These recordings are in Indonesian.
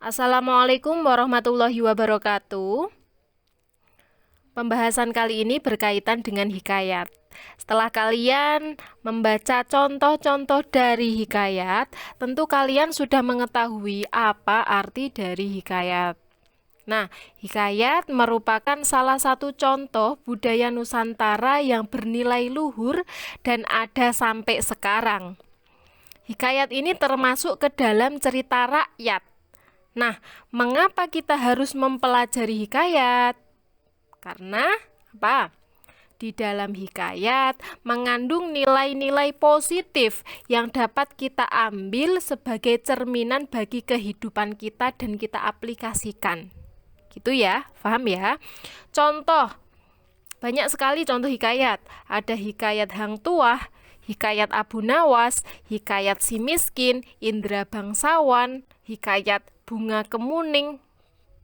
Assalamualaikum warahmatullahi wabarakatuh. Pembahasan kali ini berkaitan dengan hikayat. Setelah kalian membaca contoh-contoh dari hikayat, tentu kalian sudah mengetahui apa arti dari hikayat. Nah, hikayat merupakan salah satu contoh budaya Nusantara yang bernilai luhur dan ada sampai sekarang. Hikayat ini termasuk ke dalam cerita rakyat. Nah, mengapa kita harus mempelajari hikayat? Karena apa? Di dalam hikayat mengandung nilai-nilai positif yang dapat kita ambil sebagai cerminan bagi kehidupan kita dan kita aplikasikan. Gitu ya, paham ya? Contoh, banyak sekali contoh hikayat. Ada hikayat Hang Tuah, hikayat Abu Nawas, hikayat Si Miskin, Indra Bangsawan, hikayat Bunga Kemuning,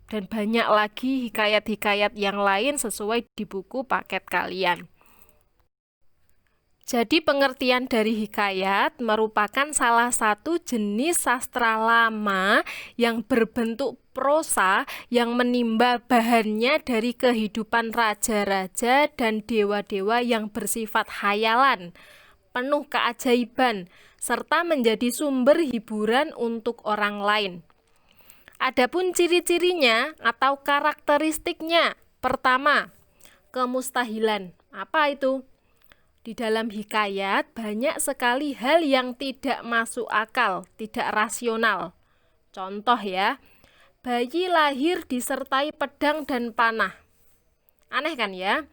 dan banyak lagi hikayat-hikayat yang lain sesuai di buku paket kalian. Jadi pengertian dari hikayat merupakan salah satu jenis sastra lama yang berbentuk prosa yang menimba bahannya dari kehidupan raja-raja dan dewa-dewa yang bersifat khayalan, penuh keajaiban, serta menjadi sumber hiburan untuk orang lain. Adapun ciri-cirinya atau karakteristiknya, pertama, kemustahilan. Apa itu? Di dalam hikayat banyak sekali hal yang tidak masuk akal, tidak rasional. Contoh ya, bayi lahir disertai pedang dan panah. Aneh kan ya?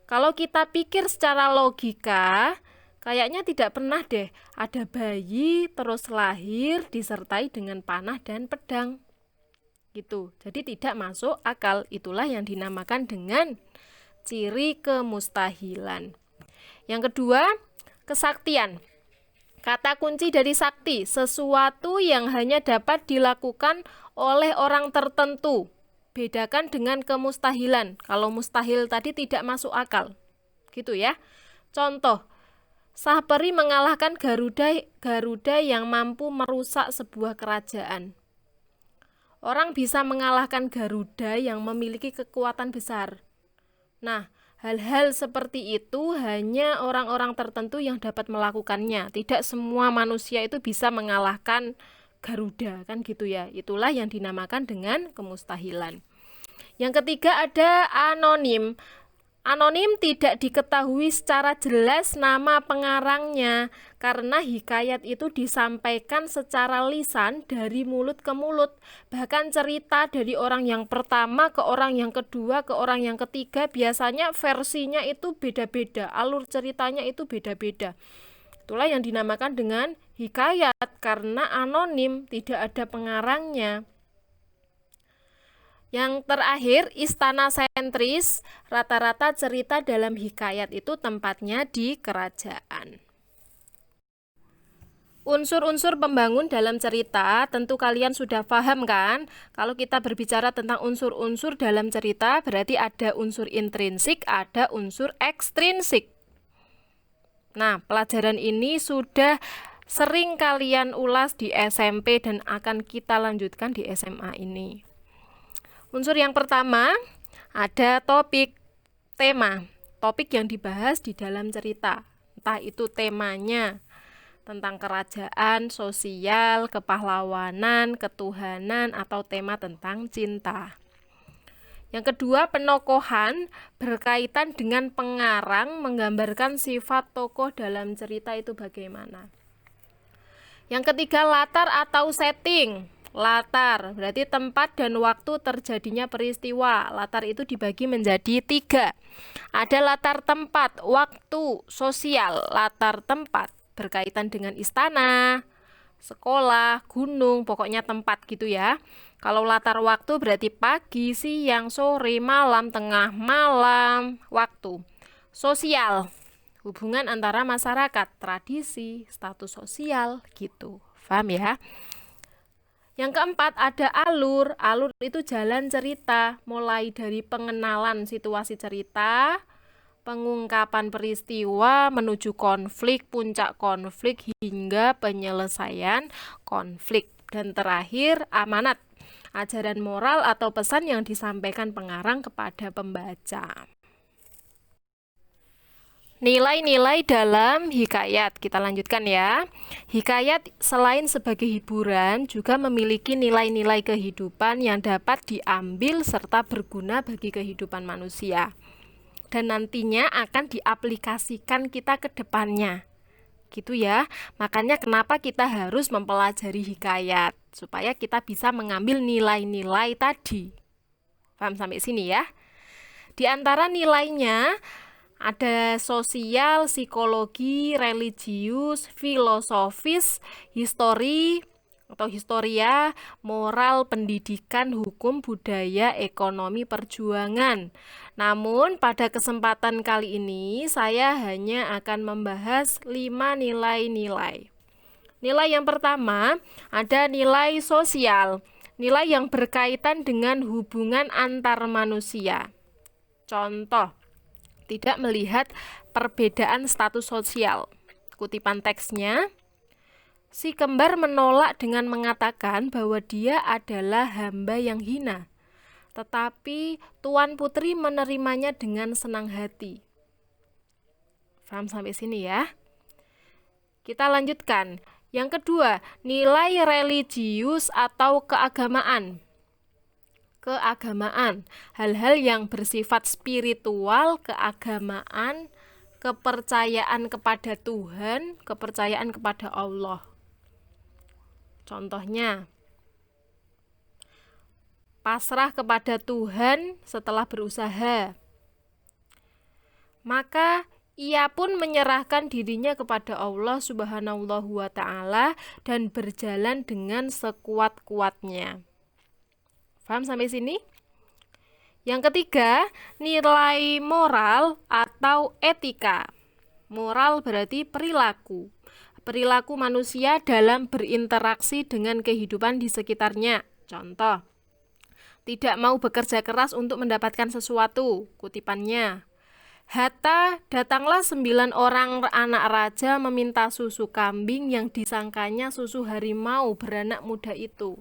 Kalau kita pikir secara logika, kayaknya tidak pernah deh ada bayi terus lahir disertai dengan panah dan pedang. Gitu. Jadi tidak masuk akal. Itulah yang dinamakan dengan ciri kemustahilan. Yang kedua, kesaktian. Kata kunci dari sakti, sesuatu yang hanya dapat dilakukan oleh orang tertentu. Bedakan dengan kemustahilan. Kalau mustahil tadi tidak masuk akal. Gitu ya. Contoh, Sahperi mengalahkan Garuda yang mampu merusak sebuah kerajaan. Orang bisa mengalahkan Garuda yang memiliki kekuatan besar. Nah, hal-hal seperti itu hanya orang-orang tertentu yang dapat melakukannya. Tidak semua manusia itu bisa mengalahkan Garuda, kan gitu ya. Itulah yang dinamakan dengan kemustahilan. Yang ketiga ada anonim. Anonim tidak diketahui secara jelas nama pengarangnya karena hikayat itu disampaikan secara lisan dari mulut ke mulut. Bahkan cerita dari orang yang pertama ke orang yang kedua ke orang yang ketiga biasanya versinya itu beda-beda, alur ceritanya itu beda-beda. Itulah yang dinamakan dengan hikayat karena anonim, tidak ada pengarangnya. Yang terakhir, istana sentris. Rata-rata cerita dalam hikayat itu tempatnya di kerajaan. Unsur-unsur pembangun dalam cerita, tentu kalian sudah paham kan? Kalau kita berbicara tentang unsur-unsur dalam cerita, berarti ada unsur intrinsik, ada unsur ekstrinsik. Nah, pelajaran ini sudah sering kalian ulas di SMP dan akan kita lanjutkan di SMA ini. Unsur yang pertama ada topik, tema, topik yang dibahas di dalam cerita. Entah itu temanya tentang kerajaan, sosial, kepahlawanan, ketuhanan, atau tema tentang cinta. Yang kedua, penokohan berkaitan dengan pengarang menggambarkan sifat tokoh dalam cerita itu bagaimana. Yang ketiga, latar atau setting. Latar berarti tempat dan waktu terjadinya peristiwa. Latar itu dibagi menjadi 3. Ada latar tempat, waktu, sosial. Latar tempat berkaitan dengan istana, sekolah, gunung, pokoknya tempat gitu ya. Kalau latar waktu berarti pagi, siang, sore, malam, tengah malam, waktu. Sosial, hubungan antara masyarakat, tradisi, status sosial gitu. Paham ya? Yang keempat ada alur. Alur itu jalan cerita, mulai dari pengenalan situasi cerita, pengungkapan peristiwa menuju konflik, puncak konflik hingga penyelesaian konflik. Dan terakhir amanat. ajaran moral atau pesan yang disampaikan pengarang kepada pembaca. Nilai-nilai dalam hikayat, kita lanjutkan ya. Hikayat selain sebagai hiburan juga memiliki nilai-nilai kehidupan yang dapat diambil serta berguna bagi kehidupan manusia. Dan nantinya akan diaplikasikan kita ke depannya. Gitu ya. Makanya kenapa kita harus mempelajari hikayat, supaya kita bisa mengambil nilai-nilai tadi. Paham sampai sini ya? Di antara nilainya ada sosial, psikologi, religius, filosofis, histori atau historia, moral, pendidikan, hukum, budaya, ekonomi, perjuangan. Namun pada kesempatan kali ini saya hanya akan membahas 5 nilai-nilai. Nilai yang pertama ada nilai sosial, nilai yang berkaitan dengan hubungan antar manusia. Contoh, tidak melihat perbedaan status sosial. Kutipan teksnya, si kembar menolak dengan mengatakan bahwa dia adalah hamba yang hina. Tetapi Tuan Putri menerimanya dengan senang hati. Paham sampai sini ya? Kita lanjutkan. Yang kedua, nilai religius atau keagamaan. Keagamaan, hal-hal yang bersifat spiritual, keagamaan, kepercayaan kepada Tuhan, kepercayaan kepada Allah. Contohnya, pasrah kepada Tuhan setelah berusaha. Maka ia pun menyerahkan dirinya kepada Allah Subhanahu wa Ta'ala dan berjalan dengan sekuat-kuatnya. Paham sampai sini? Yang ketiga, nilai moral atau etika. Moral berarti perilaku. Perilaku manusia dalam berinteraksi dengan kehidupan di sekitarnya. Contoh, tidak mau bekerja keras untuk mendapatkan sesuatu. Kutipannya, Hatta, datanglah 9 orang anak raja meminta susu kambing yang disangkanya susu harimau beranak muda itu.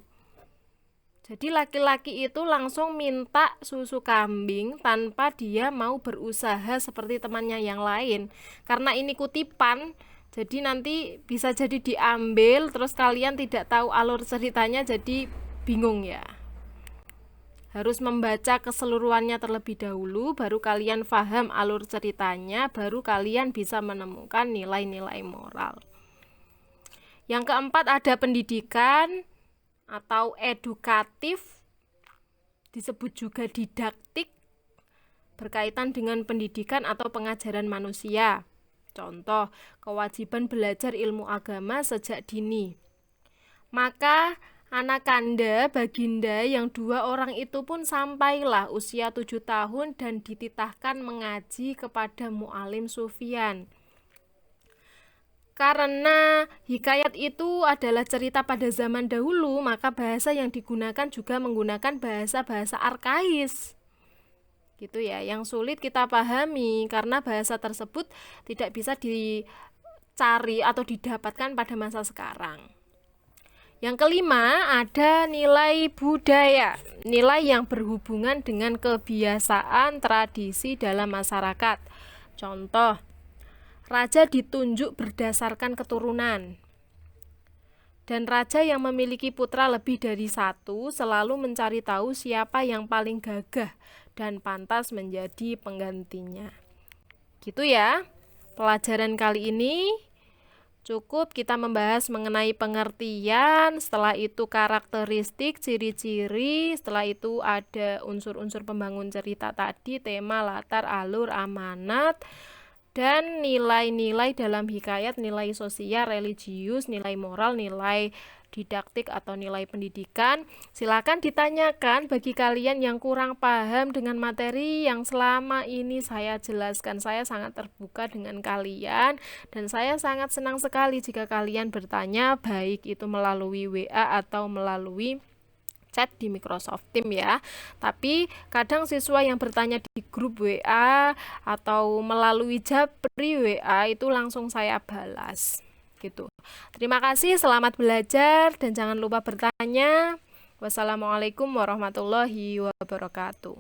Jadi laki-laki itu langsung minta susu kambing tanpa dia mau berusaha seperti temannya yang lain. Karena ini kutipan, jadi nanti bisa jadi diambil, terus kalian tidak tahu alur ceritanya, jadi bingung ya. Harus membaca keseluruhannya terlebih dahulu, baru kalian paham alur ceritanya, baru kalian bisa menemukan nilai-nilai moral. Yang keempat ada pendidikan atau edukatif, disebut juga didaktik, berkaitan dengan pendidikan atau pengajaran manusia. Contoh, kewajiban belajar ilmu agama sejak dini. Maka Anakanda, baginda yang 2 orang itu pun sampailah usia 7 tahun dan dititahkan mengaji kepada Mu'alim Sufyan. Karena hikayat itu adalah cerita pada zaman dahulu, maka bahasa yang digunakan juga menggunakan bahasa-bahasa arkais. Gitu ya, yang sulit kita pahami karena bahasa tersebut tidak bisa dicari atau didapatkan pada masa sekarang. Yang kelima, ada nilai budaya, nilai yang berhubungan dengan kebiasaan tradisi dalam masyarakat. Contoh, raja ditunjuk berdasarkan keturunan. Dan raja yang memiliki putra lebih dari 1 selalu mencari tahu siapa yang paling gagah dan pantas menjadi penggantinya. Gitu ya. Pelajaran kali ini cukup kita membahas mengenai pengertian, setelah itu karakteristik, ciri-ciri, setelah itu ada unsur-unsur pembangun cerita tadi, tema, latar, alur, amanat, dan nilai-nilai dalam hikayat, nilai sosial, religius, nilai moral, nilai didaktik atau nilai pendidikan. Silakan ditanyakan bagi kalian yang kurang paham dengan materi yang selama ini saya jelaskan. Saya sangat terbuka dengan kalian dan saya sangat senang sekali jika kalian bertanya, baik itu melalui WA atau melalui chat di Microsoft Teams ya. Tapi kadang siswa yang bertanya di grup WA atau melalui Japri WA itu langsung saya balas gitu. Terima kasih, selamat belajar dan jangan lupa bertanya. Wassalamualaikum warahmatullahi wabarakatuh.